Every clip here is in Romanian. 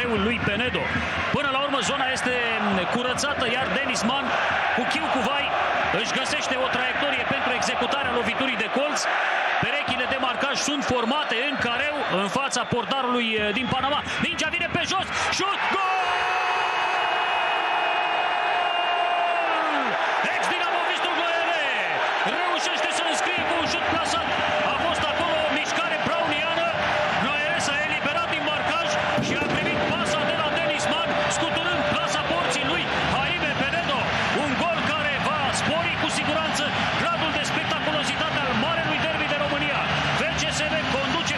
lui Penedo. Până la urmă zona este curățată, iar Denis Man cu chiu cu vai își găsește o traiectorie pentru executarea loviturii de colț. Perechile de marcaj sunt formate în careu în fața portarului din Panama. Mingea vine pe jos, șut, gol! Ex-dinamovistul Noere reușește să înscrie cu un șut plasat. A fost acolo o mișcare browniană. Noere s-a eliberat din marcaj și a primit pasa de la Denis Man, scuturând plasa porții lui Jaime Penedo. Un gol care va spori cu siguranță gradul de spectaculozitate al marelui derby de România. FCSB conduce.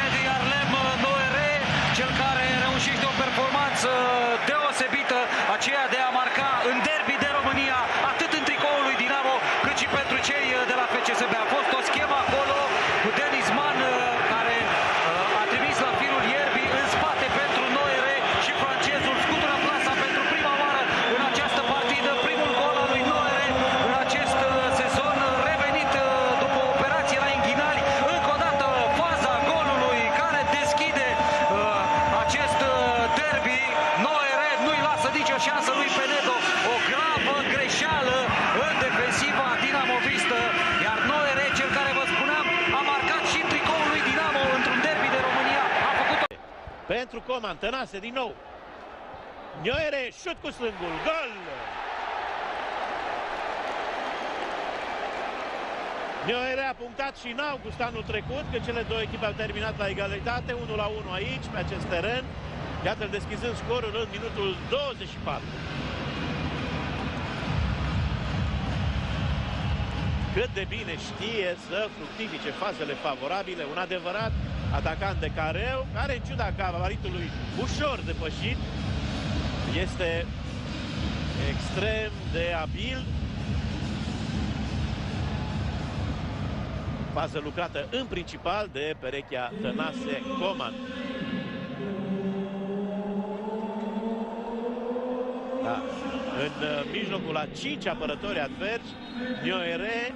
Edi Arlem Noere, cel care reușește o performanță deosebită, aceea de a marca în derby de România, atât în tricoul lui Dinamo, cât și pentru cei de la FCSB. A fost o schemă acolo cu Denis Man, care a trimis la firul ierbii în spate pentru Noere și francezul scutură plasa pentru prima oară în această partidă. Primul gol al lui Noere în acest sezon, revenit după operație la inghinali. Încă o dată faza golului care deschide acest derby. Noere nu-i lasă nicio șansă lui Penedo. O gravă greșeală în defensiva dinamovistă, iar Noere, cel care vă spuneam, a marcat și tricoul lui Dinamo într-un derby de România. A făcut pentru Coman, Tănase din nou. Noere, șut cu slângul, gol! Noere a punctat și în august anul trecut, când cele două echipe au terminat la egalitate, 1-1 aici, pe acest teren. Iată-l deschizând scorul în minutul 24. Cât de bine știe să fructifice fazele favorabile, un adevărat atacant de careu, care în ciuda gabaritul ușor depășit, este extrem de abil. Fază lucrată în principal de perechea Tănase Coman. Da. În mijlocul la 5 apărători adversi, Noere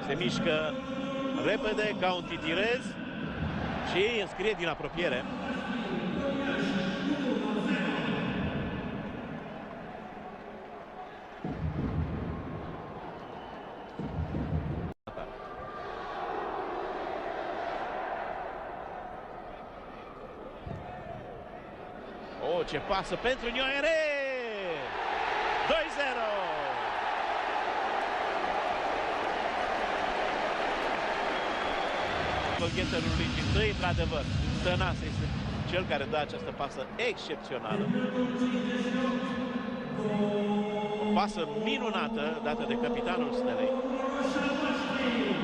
se mișcă repede ca un titirez și înscrie din apropiere. Oh, ce pasă pentru Noere! 2-0! Golgheterului din tăi, într-adevăr, Tănase este cel care dă această pasă excepțională. O pasă minunată dată de capitanul Stelei.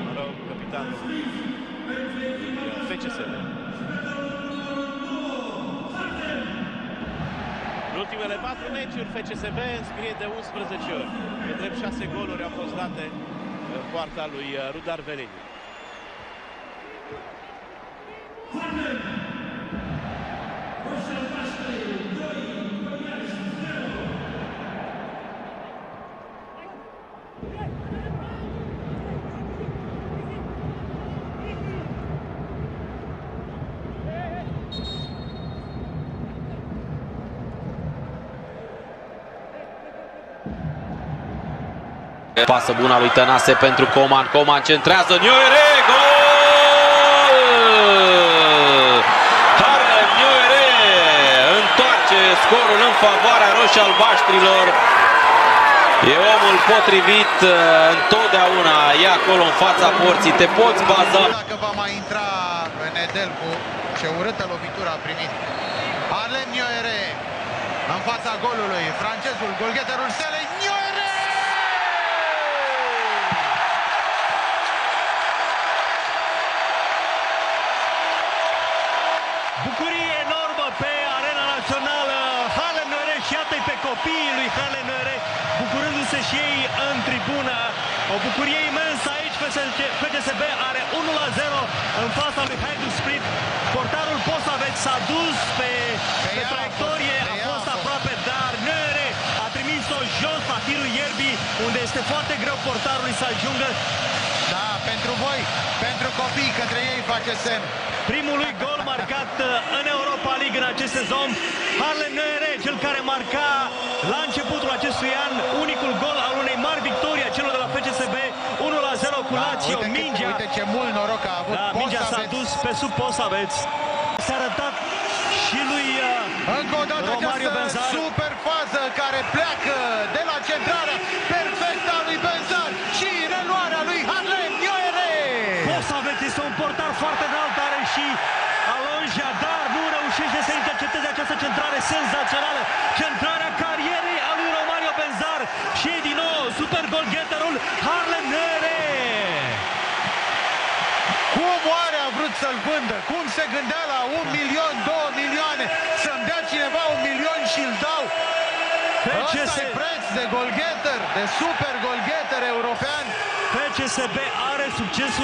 Mă rog, capitanul FCSB. În ultimele 4 meciuri, FCSB înscrie de 11 ori. Pe drept 6 goluri au fost date în poarta lui Rudar Veleni. Pasă bună a lui Tănase pentru Coman. Coman centrează. Noere, gol! Harlem Noere întoarce scorul în favoarea roșii-albaștrilor. E omul potrivit, întotdeauna e acolo în fața porții. Te poți baza. Dacă va mai intra Nedelcu, ce urâtă lovitură a primit. Harlem Noere în fața golului. Francezul, golgheterul Stelei, Noere! Bucurie enormă pe arena națională. Harlem Noere și iată-i pe copiii lui Harlem Noere bucurându-se și ei în tribună. O bucurie imensă aici. FCSB are 1-0 în fața lui Hajduk Split. Portarul Posaveț s-a dus pe traiectorie, a fost aproape, dar Noere a trimis-o jos la firul ierbii, unde este foarte greu portarului să ajungă. Da, pe pentru voi, pentru copii, către ei face semn. Primul lui gol marcat în Europa League în acest sezon. Harlen Neuere, cel care marca la începutul acestui an unicul gol al unei mari victorii a celor de la FCSB, 1-0 cu Lazio. Uite ce mult noroc a avut. Mingea s-a dus pe sub post, aveți. S-a arătat și lui încă o dată Romario această Benzar. super fază care pleacă de la centrarea perfectă a lui Benzar și reluarea lui Harlen Neuere. Posaveț este un portar foarte înalt, are și Alonja, dar nu reușește să intercepteze această centrare senzațională. Centrarea carierei a lui Romario Benzar și din nou super golgheterul Harlen Neuere. Cum oare a vrut să-l vândă? Cum se gândea la 1 milion, 2 milioane? Să-mi dea cineva 1 milion și îl dau? Ăsta e preț de golgheter, de super golgheter european. FCSB are succesul